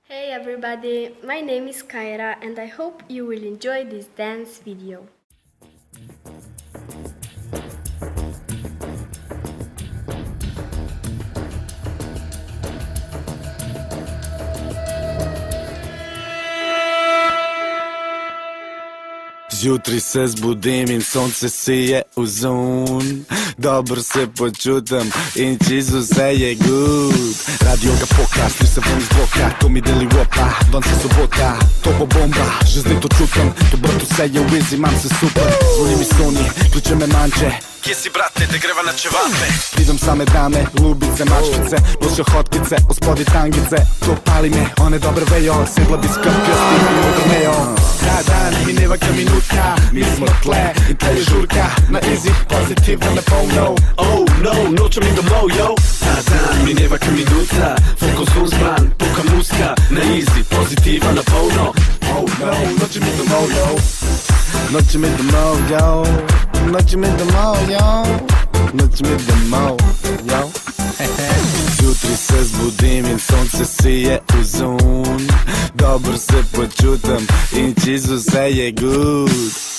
Hey everybody, my name is Kaira and I hope you will enjoy this dance video. Zjutraj se zbudim in sonce sije v zun. Dobro se počutim in čisto vse je good. Radio ga poka, sliš se ven iz bloka, to mi deli wopa, danes je sobota, to bo bomba, že zdaj to čutim, to brat vse je v izi, imam se super. Zvoni mi Sony, ključe me manče. Kje si brate, te greva na čevape? Pridem same dame, lubice, mačkice, nosijo hotkice, ospodi tangice. To pali me, one dobre vejo, sedla bi skrpke, stik in odrmejo. Ta dan, mineva minutka, mi smo tle in tle je žurka. Na easy, pozitivno me polno. Oh no, nočem in domov, yo. Ta dan, mineva minutka, fokus von zbran, poka muska. Na easy, pozitivno na polno. Oh no, nočem in domov, yo. Nočem in domov, yo. Nočem in domov, yo. Nočem in domov, yo. Zjutraj se zbudim in sonce sije v zun. Dobro se počutim in čisto vse je good.